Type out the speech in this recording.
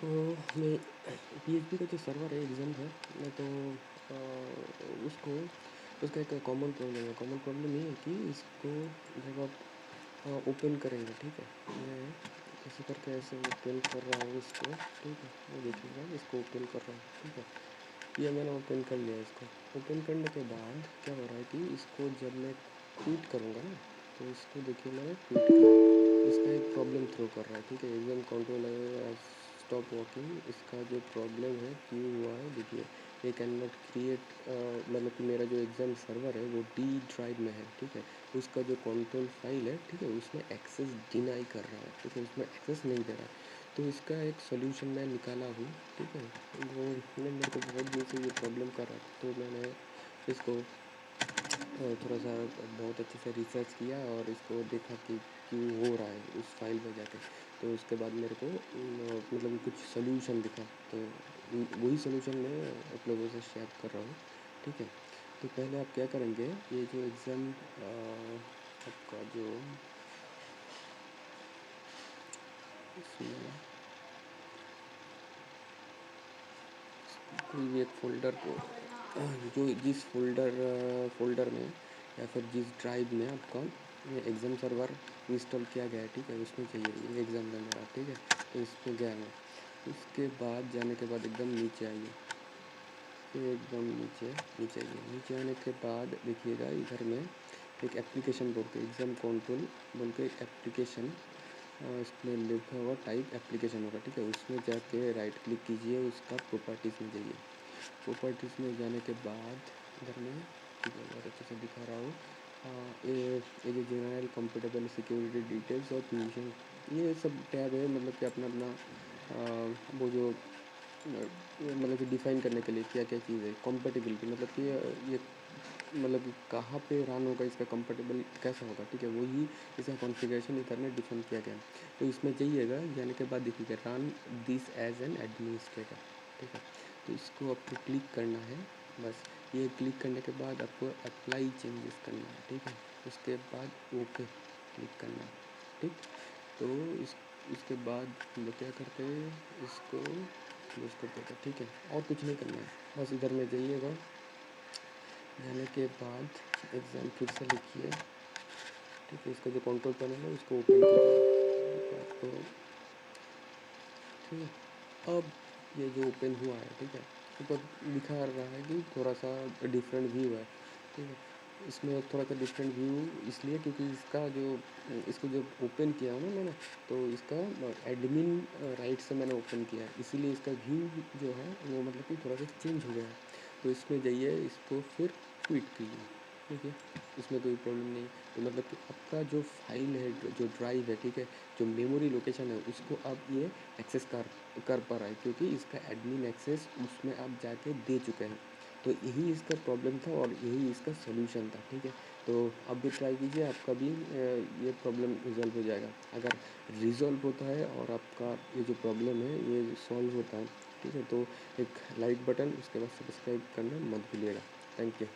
मैं पीएचपी का जो सर्वर है एग्जाम है मैं तो उसको उसका एक कॉमन प्रॉब्लम ये है कि इसको जब आप ओपन करेंगे, ठीक है, मैं ऐसे करके ऐसे ओपन कर रहा हूँ इसको, ठीक है, वो देखिएगा इसको ओपन कर रहा हूँ, ठीक है, ये मैंने ओपन कर लिया। इसको ओपन करने के बाद क्या हो रहा है कि इसको जब मैं क्विट करूँगा ना, तो इसको देखिए मैंने क्विट किया, इसका एक प्रॉब्लम थ्रो कर रहा है, ठीक है, एग्जाम कंट्रोल स्टॉप वर्किंग। इसका जो प्रॉब्लम है क्यों हुआ है देखिए, ये कैन नॉट क्रिएट, मतलब कि मेरा जो एग्ज़ाम सर्वर है वो डी ड्राइव में है, ठीक है, उसका जो कंट्रोल फाइल है, ठीक है, उसमें एक्सेस डिनाई कर रहा है, ठीक है, उसमें एक्सेस नहीं दे रहा है। तो इसका एक सोल्यूशन मैं निकाला हूँ, ठीक है, वो मेरे को बहुत दिन से ये प्रॉब्लम कर रहा था, तो मैंने इसको थोड़ा सा बहुत अच्छे से रिसर्च किया और इसको देखा कि क्यों हो रहा है उस फाइल में जाके। तो उसके बाद मेरे को मतलब कुछ सोल्यूशन दिखा, तो वही सोल्यूशन मैं आप लोगों से शेयर कर रहा हूँ, ठीक है। तो पहले आप क्या करेंगे, ये जो एग्ज़ाम आपका जो इसमें कोई भी एक फ़ोल्डर को जो जिस फ़ोल्डर में या फिर जिस ड्राइव में आपका ये एग्ज़ाम सर्वर इंस्टॉल किया गया है, ठीक है, उसमें चाहिए ये एग्ज़ाम है मेरा, ठीक है, तो इस पर गया मैं। उसके बाद जाने के बाद एकदम नीचे आइए, फिर एकदम नीचे आइए। नीचे आने के बाद देखिएगा इधर में एक एप्लीकेशन बोल के एग्ज़ाम कंट्रोल बोल के एक एप्लीकेशन, इसमें लिखा हुआ टाइप एप्लीकेशन होगा, ठीक है, उसमें जाके राइट क्लिक कीजिए, उसका प्रॉपर्टीज़ में जाइए। प्रॉपर्टीज़ में जाने के बाद इधर में, ठीक है, बहुत अच्छे से दिखा रहा हूँ, ये जो जनरल कंफर्टेबल सिक्योरिटी डिटेल्स और परमिशन, ये सब टैब है, मतलब कि अपना अपना वो जो मतलब कि डिफ़ाइन करने के लिए क्या क्या चीज़ है, कॉम्पेटिबिलिटी, मतलब कि ये मतलब कि कहाँ पे रन होगा, इसका कंफर्टेबल कैसा होगा, ठीक है, वही इसका कॉन्फ़िगरेशन इधर में डिफ़ाइन किया गया है। तो इसमें जाइएगा, जाने के बाद देखिएगा run this as an administrator, ठीक है, तो इसको आपको क्लिक करना है। बस ये क्लिक करने के बाद आपको अप्लाई चेंजेस करना है, ठीक है, उसके बाद ओके क्लिक करना है, ठीक। तो इसके बाद हम लोग क्या करते हैं, इसको क्लोज कर देते हैं, ठीक है, और कुछ नहीं करना है, बस इधर में जाइएगा। जाने के बाद एग्ज़ाम फिर से लिखिए, ठीक है, इसका जो कंट्रोल पैनल है उसको ओपन कीजिए आपको, ठीक है। अब ये जो ओपन हुआ है, ठीक है, ऊपर दिखा रहा है कि थोड़ा सा डिफरेंट व्यू है, ठीक है, इसमें थोड़ा सा डिफरेंट व्यू इसलिए क्योंकि इसका जो इसको जब ओपन किया ना मैंने, तो इसका एडमिन राइट से मैंने ओपन किया है, इसीलिए इसका व्यू जो है वो मतलब कि थोड़ा सा चेंज हो गया है। तो इसमें जाइए, इसको फिर क्विट कीजिए, ठीक है, इसमें कोई प्रॉब्लम नहीं। तो मतलब कि आपका जो फाइल है, जो ड्राइव है, ठीक है, जो मेमोरी लोकेशन है, उसको अब ये एक्सेस कर पा रहा है क्योंकि इसका एडमिन एक्सेस उसमें आप जाके दे चुके हैं। तो यही इसका प्रॉब्लम था और यही इसका सॉल्यूशन था, ठीक है। तो अब भी ट्राई कीजिए, आपका भी ये प्रॉब्लम रिज़ॉल्व हो जाएगा। अगर रिज़ॉल्व होता है और आपका ये जो प्रॉब्लम है ये सॉल्व होता है, ठीक है, तो एक लाइक बटन, उसके बाद सब्सक्राइब करना मत भूलिएगा। Thank you.